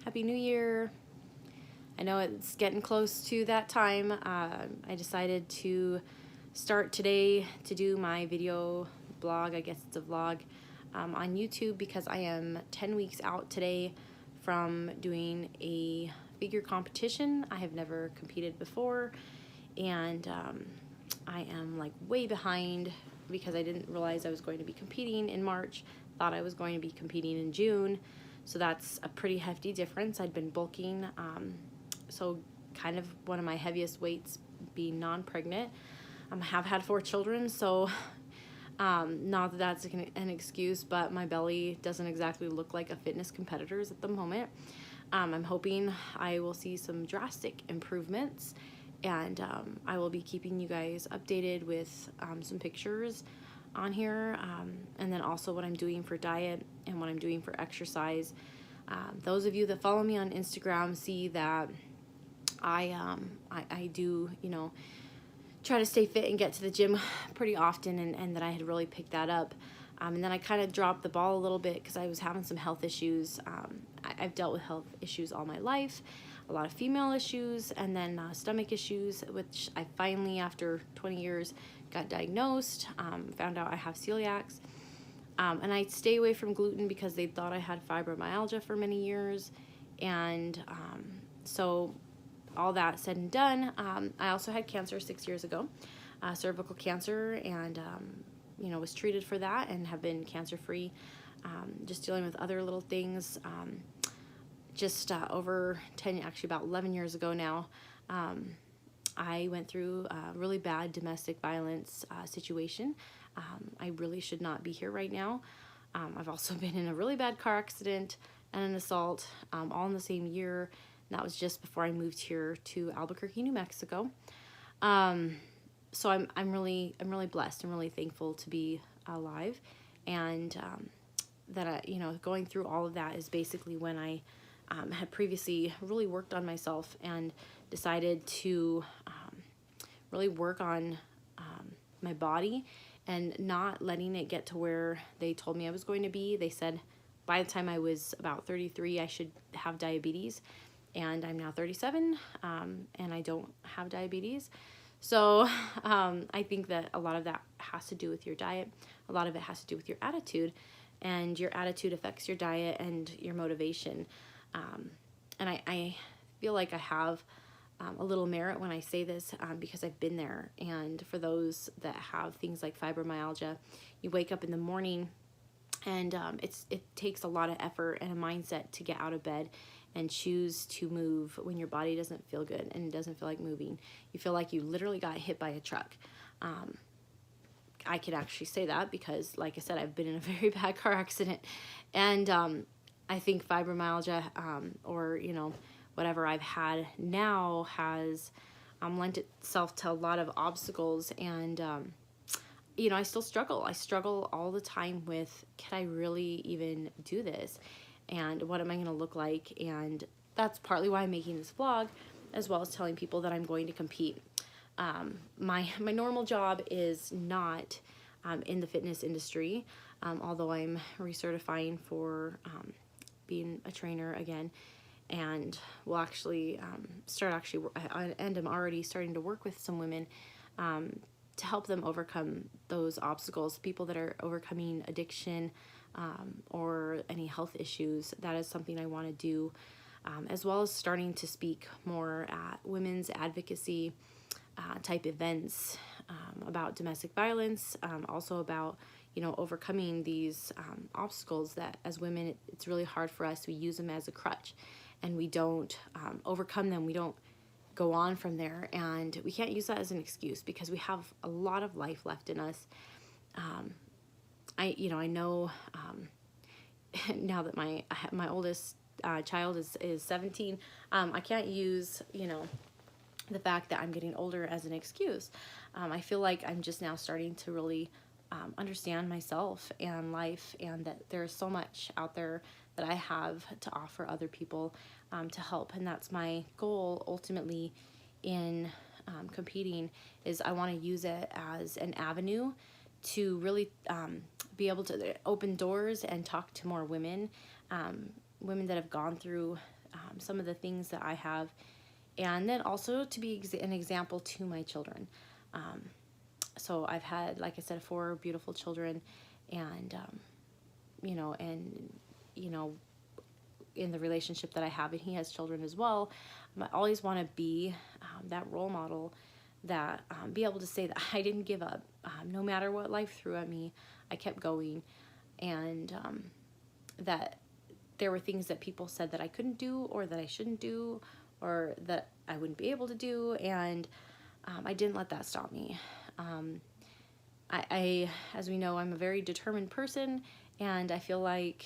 Happy New Year. I know it's getting close to that time. I decided to start today to do my video blog, I guess it's a vlog, on YouTube because I am 10 weeks out today from doing a figure competition. I have never competed before, and I am like way behind because I didn't realize I was going to be competing in March, thought I was going to be competing in June. So that's a pretty hefty difference. I'd been bulking, so kind of one of my heaviest weights being non-pregnant. I have had 4 children, so not that that's an excuse, but my belly doesn't exactly look like a fitness competitor's at the moment. I'm hoping I will see some drastic improvements, and I will be keeping you guys updated with some pictures on here, and then also what I'm doing for diet and what I'm doing for exercise. Those of you that follow me on Instagram see that I do, try to stay fit and get to the gym pretty often, and that I had really picked that up. And then I kind of dropped the ball a little bit because I was having some health issues. I've dealt with health issues all my life, a lot of female issues, and then stomach issues, which I finally, after 20 years, got diagnosed, found out I have celiacs. And I stay away from gluten because they thought I had fibromyalgia for many years. And so all that said and done, I also had cancer 6 years ago, cervical cancer, and was treated for that and have been cancer-free, just dealing with other little things. Just over 10, actually about 11 years ago now, I went through a really bad domestic violence situation. I really should not be here right now. I've also been in a really bad car accident and an assault, all in the same year. And that was just before I moved here to Albuquerque, New Mexico. So I'm really blessed. I'm really thankful to be alive, and that going through all of that is basically when I had previously really worked on myself and decided to really work on my body and not letting it get to where they told me I was going to be. They said by the time I was about 33, I should have diabetes, and I'm now 37, and I don't have diabetes. So I think that a lot of that has to do with your diet. A lot of it has to do with your attitude, and your attitude affects your diet and your motivation. And I feel like I have a little merit when I say this, because I've been there. And for those that have things like fibromyalgia, you wake up in the morning and it takes a lot of effort and a mindset to get out of bed and choose to move when your body doesn't feel good and it doesn't feel like moving. You feel like you literally got hit by a truck. I could actually say that because, like I said, I've been in a very bad car accident, and I think fibromyalgia, or whatever I've had now, has lent itself to a lot of obstacles, and I still struggle. I struggle all the time with, can I really even do this? And what am I going to look like? And that's partly why I'm making this vlog, as well as telling people that I'm going to compete. My normal job is not in the fitness industry, although I'm recertifying for being a trainer again, and will actually and I'm already starting to work with some women to help them overcome those obstacles, people that are overcoming addiction, or any health issues. That is something I want to do, as well as starting to speak more at women's advocacy type events, about domestic violence, also about overcoming these obstacles that as women it's really hard for us. We use them as a crutch, and we don't overcome them. We don't go on from there, and we can't use that as an excuse because we have a lot of life left in us. I know now that my oldest child is 17, I can't use the fact that I'm getting older as an excuse. I feel like I'm just now starting to really understand myself and life, and that there's so much out there that I have to offer other people, to help. And that's my goal ultimately in competing, is I want to use it as an avenue to really be able to open doors and talk to more women, women that have gone through some of the things that I have, and then also to be an example to my children. So I've had, like I said, 4 beautiful children, and you know, and you know, in the relationship that I have, and he has children as well, I always want to be that role model, that be able to say that I didn't give up. No matter what life threw at me, I kept going, and that there were things that people said that I couldn't do, or that I shouldn't do, or that I wouldn't be able to do, and I didn't let that stop me. I, as we know, I'm a very determined person, and I feel like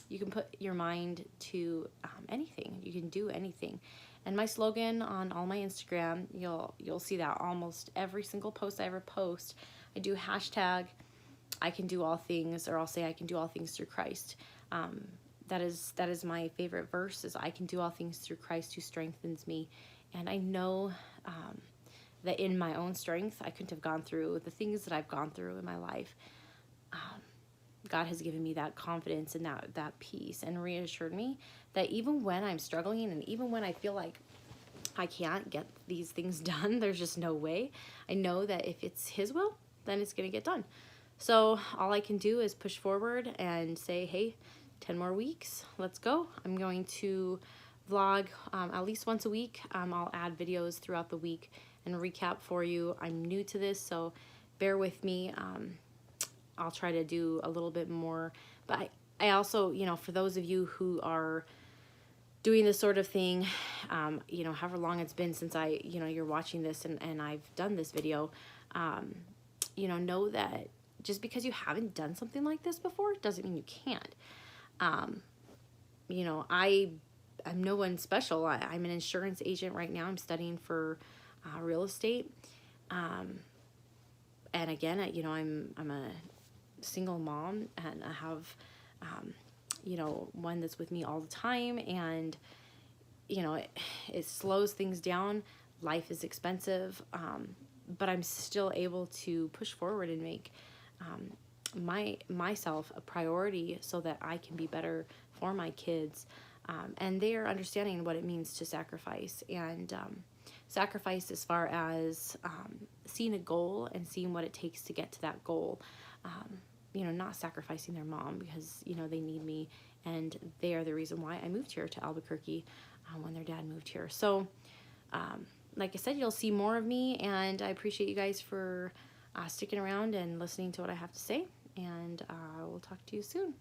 you can put your mind to anything. You can do anything. And my slogan on all my Instagram, you'll see that almost every single post I ever post, I do hashtag I can do all things, or I'll say I can do all things through Christ. That is my favorite verse, is I can do all things through Christ who strengthens me. And I know that in my own strength, I couldn't have gone through the things that I've gone through in my life. God has given me that confidence and that peace, and reassured me that even when I'm struggling, and even when I feel like I can't get these things done, there's just no way, I know that if it's His will, then it's going to get done. So all I can do is push forward and say, hey, 10 more weeks, let's go. I'm going to vlog at least once a week. I'll add videos throughout the week and recap for you. I'm new to this, so bear with me. I'll try to do a little bit more, but I also, you know, for those of you who are doing this sort of thing, you know, however long it's been since you're watching this and I've done this video, you know that just because you haven't done something like this before doesn't mean you can't. You know, I'm no one special. I'm an insurance agent right now. I'm studying for real estate. And again, you know, I'm a single mom, and I have, you know, one that's with me all the time, and, you know, it slows things down. Life is expensive, but I'm still able to push forward and make myself a priority so that I can be better for my kids. And they are understanding what it means to sacrifice, and sacrifice as far as seeing a goal and seeing what it takes to get to that goal. You know, not sacrificing their mom, because, you know, they need me, and they are the reason why I moved here to Albuquerque when their dad moved here. So, like I said, you'll see more of me, and I appreciate you guys for sticking around and listening to what I have to say, and I will talk to you soon.